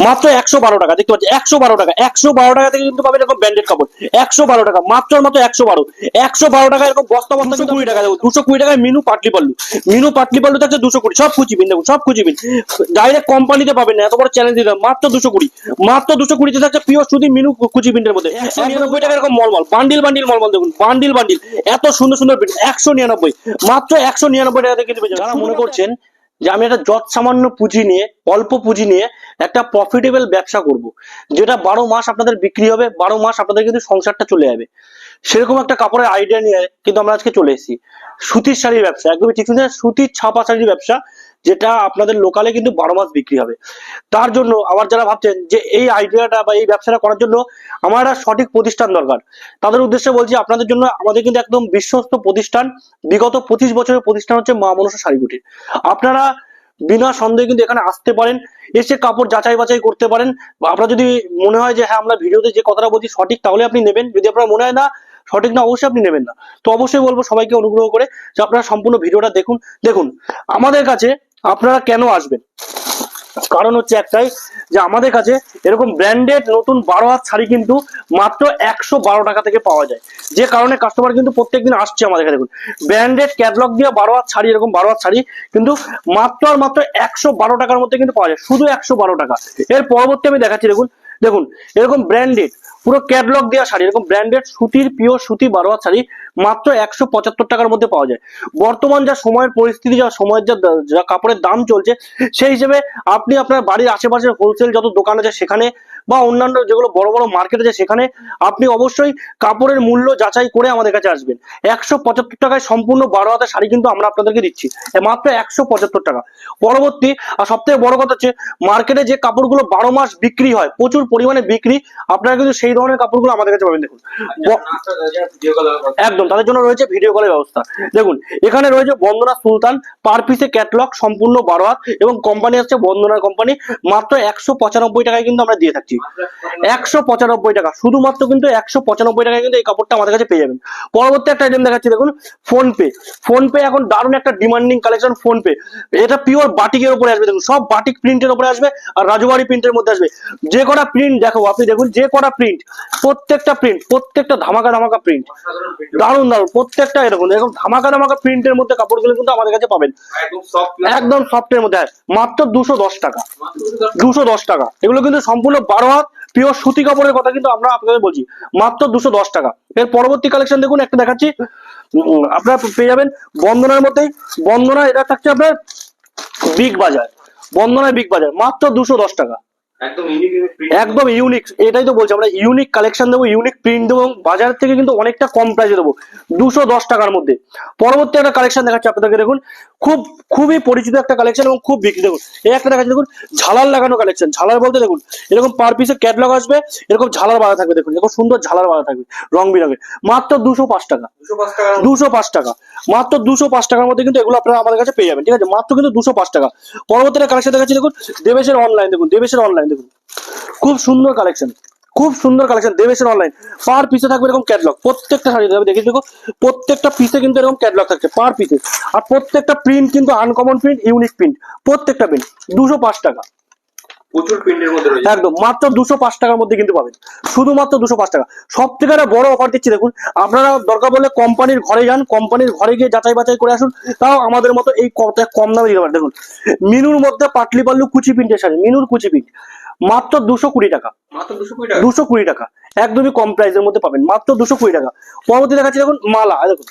মাত্র 112 টাকা। দেখতে পাচ্ছি 112 টাকা, 112 টাকা থেকে কিন্তু পাবেন এরকম ব্র্যান্ডেড কাপড়। 112 টাকা, মাত্র আর মাত্র 112। 112 টাকা এরকম বস্তা বস্তা 220 টাকা দেবো। 220 টাকায় মিনু পাটলি পাল্লু, মিনু পাটলি পাল্লু থাকছে 220, সব কুচিবিন দেখুন, সব কুচিবিন। ডাইরেক্ট কোম্পানিতে পাবেন না, এত বড় চ্যালেঞ্জ দিলাম। মাত্র 220, মাত্র 220 থাকছে পিওর সুতি মিনু কুচি প্রিন্টের মধ্যে। 199 টাকা এরকম মলমল বান্ডিল বান্ডিল মলমল দেখুন, বান্ডিল বান্ডিল এত সুন্দর সুন্দর প্রিন্ট। 199, মাত্র 199 টাকা কিন্তু পেয়ে যাবেন। যারা মনে করছেন যে আমি একটা যৎ সামান্য পুঁজি নিয়ে, অল্প পুঁজি নিয়ে একটা প্রফিটেবল ব্যবসা করব, যেটা 12 মাস আপনাদের বিক্রি হবে, 12 মাস আপনাদের কিন্তু সংসারটা চলে যাবে, সেরকম একটা কাপড়ের আইডিয়া নিয়ে কিন্তু আমরা আজকে চলে এসেছি। সুতির শাড়ির ব্যবসা, একদমই ঠিক শুনছেন, সুতির ছাপা শাড়ির ব্যবসা, যেটা আপনাদের লোকালে কিন্তু 12 মাস বিক্রি হবে। তার জন্য আবার যারা ভাবছেন যে এই আইডিয়াটা বা এই ব্যবসাটা করার জন্য আমার একটা সঠিক প্রতিষ্ঠান দরকার, তাদের উদ্দেশ্যে বলছি আপনাদের জন্য আমাদের কিন্তু একদম বিশ্বস্ত প্রতিষ্ঠান, বিগত 25 বছরের প্রতিষ্ঠান হচ্ছে মা মনসা শাড়ি কুটির। আপনারা বিনা সন্দেহে কিন্তু এখানে আসতে পারেন, এসে কাপড় যাচাই বাছাই করতে পারেন। বা আপনার যদি মনে হয় যে হ্যাঁ আমরা ভিডিওতে যে কথাটা বলছি সঠিক, তাহলে আপনি নেবেন। যদি আপনার মনে হয় না সঠিক না, অবশ্যই আপনি নেবেন না। তো অবশ্যই বলবো সবাইকে অনুগ্রহ করে যে আপনারা সম্পূর্ণ ভিডিওটা দেখুন। দেখুন আমাদের কাছে আপনারা কেন আসবেন, কারণ হচ্ছে একটাই, যে আমাদের কাছে এরকম ব্র্যান্ডেড নতুন 12 হাত শাড়ি কিন্তু মাত্র 112 টাকা থেকে পাওয়া যায়, যে কারণে কাস্টমার কিন্তু প্রত্যেকদিন আসছে আমাদের কাছে। দেখুন ব্র্যান্ডেড ক্যাটালগ দিয়ে 12 হাত শাড়ি, এরকম 12 হাত শাড়ি কিন্তু মাত্র আর মাত্র 112 টাকার মধ্যে কিন্তু পাওয়া যায়, শুধু 112 টাকা। এর পরবর্তী আমি দেখাচ্ছি, দেখুন দেখুন এরকম ব্র্যান্ডেড পুরো ক্যাটালগ দেওয়া শাড়ি, এরকম ব্র্যান্ডেড সুতির পিওর সুতি 12 হাত শাড়ি মাত্র 175 টাকার মধ্যে পাওয়া যায়। বর্তমান যা সময়ের পরিস্থিতি, যা সময়ের যা কাপড়ের দাম চলছে, সেই হিসেবে আপনি আপনার বাড়ির আশেপাশের হোলসেল যত দোকান আছে সেখানে, বা অন্যান্য যেগুলো বড় বড় মার্কেট আছে সেখানে আপনি অবশ্যই কাপড়ের মূল্য যাচাই করে আমাদের কাছে আসবেন। 175 টাকায় সম্পূর্ণ 12 হাতের শাড়ি কিন্তু আমরা আপনাদেরকে দিচ্ছি, মাত্র 175 টাকা। পরবর্তী আর সব থেকে বড় কথা হচ্ছে, মার্কেটে যে কাপড়গুলো 12 মাস বিক্রি হয়, প্রচুর পরিমাণে বিক্রি, আপনারা কিন্তু সেই ধরনের কাপড়গুলো আমাদের কাছে পাবেন। দেখুন একদম তাদের জন্য রয়েছে ভিডিও কলের ব্যবস্থা। দেখুন এখানে রয়েছে বন্দনা সুলতান, পার পিসে ক্যাটলগ সম্পূর্ণ 12 হাত, এবং কোম্পানি হচ্ছে বন্দনার কোম্পানি। মাত্র 195 টাকায় কিন্তু আমরা দিয়ে থাকছি, 195 টাকা, শুধুমাত্র কিন্তু 195 টাকায় কিন্তু এই কাপড়টা আমাদের কাছে পেয়ে যাবেন। পরবর্তী একটা আইটেম দেখাচ্ছি, দেখুন ফোনপে। ফোনপে এখন দারুণ একটা ডিমান্ডিং কালেকশন ফোনপে, এটা পিওর বাটিকের উপরে আসবে। দেখুন সব বাটিক প্রিন্টের উপরে আসবে, আর রাজবাড়ি প্রিন্টের মধ্যে আসবে। যে কটা প্রিন্ট দেখো আপনি, দেখুন যে কটা প্রিন্ট, প্রত্যেকটা ধামাকা ধামাকা প্রিন্ট, দারুণ দারুণ প্রত্যেকটা এরকম এরকম ধামাকা ধামাকা প্রিন্টের মধ্যে কাপড়গুলো কিন্তু আমাদের কাছে পাবেন, একদম সফটের মধ্যে। মাত্র 210 টাকা, 210 টাকা। এগুলো কিন্তু সম্পূর্ণ 12 হাত পিওর সুতি কাপড়ের কথা কিন্তু আমরা আপনাদের বলছি, মাত্র 210 টাকা। এর পরবর্তী কালেকশন দেখুন একটা দেখাচ্ছি, আপনারা পেয়ে যাবেন বন্দনার মধ্যেই। বন্দনা এটা থাকছে আপনার বিগ বাজার, বন্দনায় বিগ বাজার, মাত্র 210 টাকা। একদম ইউনিক, এটাই তো বলছি, আমরা ইউনিক কালেকশন দেবো, ইউনিক প্রিন্ট দেবো, বাজার থেকে কিন্তু অনেকটা কম প্রাইসে দেবো, 210 টাকার মধ্যে। পরবর্তী একটা কালেকশন দেখাচ্ছি আপনাদেরকে, দেখুন খুবই পরিচিত একটা কালেকশন এবং খুব বিক্রি। দেখুন এই একটা দেখাচ্ছি, দেখুন ঝালার লাগানো কালেকশন। ঝালার বলতে দেখুন এরকম পার পিসে ক্যাটলগ আসবে, এরকম ঝালার বাঁধা থাকবে, দেখুন এরকম সুন্দর ঝালার বাঁধা থাকবে রং বিরঙের, মাত্র 205 টাকা, 205 টাকা, মাত্র 205 টাকার মধ্যে কিন্তু এগুলো আপনারা আমাদের কাছে পেয়ে যাবেন। ঠিক আছে, মাত্র কিন্তু 205 টাকা। পরবর্তী কালেকশন দেখাচ্ছি, দেখুন দেবেশের অনলাইন। দেখুন দেবেশের অনলাইন, দেখুন খুব সুন্দর কালেকশন, খুব সুন্দর কালেকশন দেবেশের অনলাইন। পার পিসে থাকবে এরকম ক্যাটলগ, প্রত্যেকটা শাড়ি দেখে দেখো, প্রত্যেকটা পিসে কিন্তু এরকম ক্যাটলগ থাকছে পার পিসে। আর প্রত্যেকটা প্রিন্ট কিন্তু আনকমন প্রিন্ট, ইউনিক প্রিন্ট, প্রত্যেকটা প্রিন্ট 205 টাকা, প্রচুর প্রিন্টের মধ্যে রয়েছে, একদম মাত্র 205 টাকার মধ্যে কিন্তু পাবেন, শুধুমাত্র 205 টাকা। সব থেকে একটা বড় অফার দিচ্ছি, দেখুন আপনারা দরকার বললে কোম্পানির ঘরে যান, কোম্পানির ঘরে গিয়ে যাচাই বাছাই করে আসুন, তাও আমাদের মতো এই কম দামে দিতে পারেন। দেখুন মিনুর মধ্যে পাটলি পাল্লু কুচি প্রিন্টের শাড়ি, মিনুর কুচি প্রিন্ট, মাত্র 220 টাকা, মাত্র 220 টাকা, 220 টাকা, একদমই কম প্রাইসের মধ্যে পাবেন, মাত্র 220 টাকা। পরবর্তী দেখাচ্ছি, দেখুন মালা। দেখুন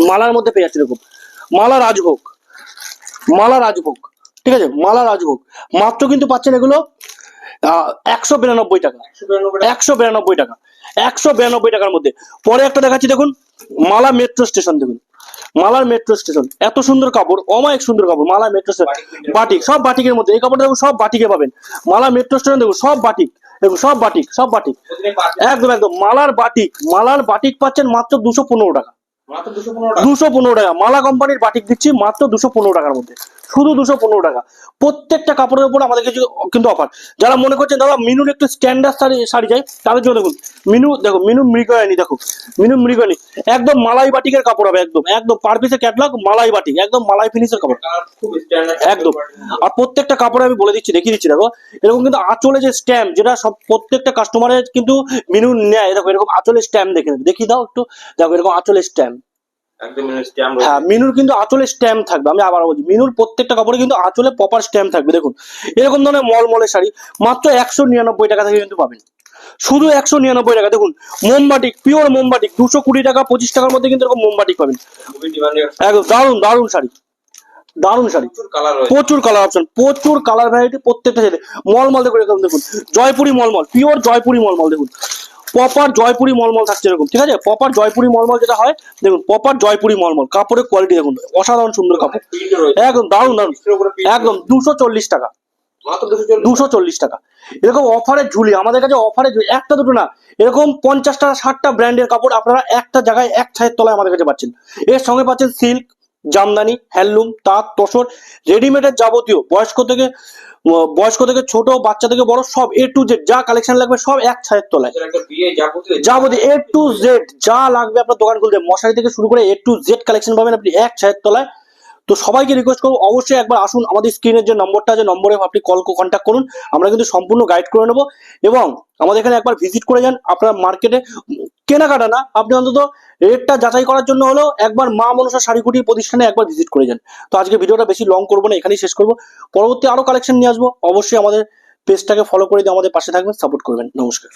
মালার মধ্যে পেয়ে যাচ্ছে, দেখুন মালা রাজভোগ, মালা রাজভোগ, ঠিক আছে, মালা রাজভোগ, মাত্র কিন্তু পাচ্ছেন এগুলো 192 টাকা, 192 টাকা, 192 টাকার মধ্যে। পরে একটা দেখাচ্ছি, দেখুন মালা মেট্রো স্টেশন। দেখুন মালার মেট্রো স্টেশন, এত সুন্দর কাপড়, অমায়িক সুন্দর কাপড়, মালা মেট্রো স্টেশন, বাটিক, সব বাটিকের মধ্যে এই কাপড়টা দেখুন, সব বাটিকে পাবেন। মালা মেট্রো স্টেশন দেখুন, সব বাটিক, দেখুন সব বাটিক, সব বাটিক, একদম একদম মালার বাটিক, মালার বাটিক পাচ্ছেন মাত্র 215 টাকা, মাত্র 215 টাকা। 215 টাকা মালা কোম্পানির বাটিক দিচ্ছি মাত্র 215 টাকার মধ্যে, শুধু 215 টাকা। প্রত্যেকটা কাপড়ের উপর আমাদের কিছু কিন্তু অফার। যারা মনে করছেন দাদা মিনুর একটু স্ট্যান্ডার্ড শাড়ি চাই, তাদের জন্য দেখুন মিনু, দেখো মিনু মৃগয়ানি, দেখো মিনু মৃগয়ানি একদম মালাই বাটিকের কাপড় হবে, একদম একদম পার পিসের ক্যাটলগ মালাই বাটিক, একদম মালাই ফিনিশের কাপড় কালার খুব স্ট্যান্ডার্ড একদম। আর প্রত্যেকটা কাপড়ে আমি বলে দিচ্ছি, দেখিয়ে দিচ্ছি, দেখো এরকম কিন্তু আঁচলে যে স্ট্যাম্প, যেটা সব প্রত্যেকটা কাস্টমারের কিন্তু মিনু নেয়, দেখো এরকম আঁচলের স্ট্যাম্প দেখে নেবে, দেখিয়ে দাও একটু, দেখো এরকম আঁচলের স্ট্যাম্প। একদম স্ট্যাম্প হ্যাঁ, মিনুর কিন্তু আঁচলে স্ট্যাম্প থাকবে, আমি আবার বলছি মিনুর প্রত্যেকটা কাপড়ে কিন্তু আঁচলে প্রপার স্ট্যাম্প থাকবে। দেখুন এরকম ধরনের মলমলের শাড়ি মাত্র 199 টাকা থেকে কিন্তু পাবেন, শুধু 199 টাকা। দেখুন মোমবাটিক, পিওর মোমবাটিক 220 টাকা 25 টাকার মধ্যে কিন্তু এরকম মোমবাটিক পাবেন, খুবই ডিমান্ডেড। একদম দারুণ দারুণ শাড়ি, দারুণ শাড়ি, প্রচুর কালার রয়েছে। প্রচুর কালার অপশন, প্রচুর কালার ভ্যারাইটি, প্রত্যেকটা যেতে মলমল দেখুন, এরকম দেখুন জয়পুরি মলমল, পিওর জয়পুরি মলমল, দেখুন প্রপার জয়পুরি মলমল থাকছে এরকম, ঠিক আছে, প্রপার জয়পুরি মলমল যেটা হয়, দেখুন প্রপার জয়পুরি মলমল, কাপড়ের কোয়ালিটি দেখুন অসাধারণ সুন্দর কাপড়, প্রিন্ট রয়েছে। একদম দারুণ দারুণ, এর উপরে print একদম 240 টাকা, মাত্র 240 240 টাকা। এরকম অফারে ঝুলি আমাদের কাছে, অফারে ঝুলি একটা দুটো না, এরকম 50টা 60টা ব্র্যান্ডের কাপড় আপনারা একটা জায়গায় এক ছায়ের তলায় আমাদের কাছে পাচ্ছেন। এর সঙ্গে পাচ্ছেন সিল্ক, জামদানি, হ্যান্ডলুম, তাঁত, তসর, রেডিমেডের যাবতীয় বয়স্ক থেকে ছোট, বাচ্চা থেকে বড়, সব এ টু জেড যা কালেকশন লাগবে সব এক ছায়ের তলায়, একটা বিয়ে যাবতীয় যাবতীয় এ টু জেড যা লাগবে আপনার দোকান খুলতে, মশারি থেকে শুরু করে এ টু জেড কালেকশন পাবেন আপনি এক ছায়ের তলায়। তো সবাইকে রিকোয়েস্ট করবো অবশ্যই একবার আসুন, আমাদের স্ক্রিনের যে নম্বরটা আছে নম্বরে আপনি কন্ট্যাক্ট করুন, আমরা কিন্তু সম্পূর্ণ গাইড করে নেবো, এবং আমাদের এখানে একবার ভিজিট করে যান। আপনার মার্কেটে কেনাকাটা না, আপনি অন্তত রেটটা যাচাই করার জন্য হলেও একবার মা মনসা শাড়ি কুটির প্রতিষ্ঠানে একবার ভিজিট করে যান। তো আজকে ভিডিওটা বেশি লং করবো না, এখানেই শেষ করবো, পরবর্তী আরো কালেকশন নিয়ে আসবো। অবশ্যই আমাদের পেজটাকে ফলো করে দিয়ে আমাদের পাশে থাকবেন, সাপোর্ট করবেন। নমস্কার।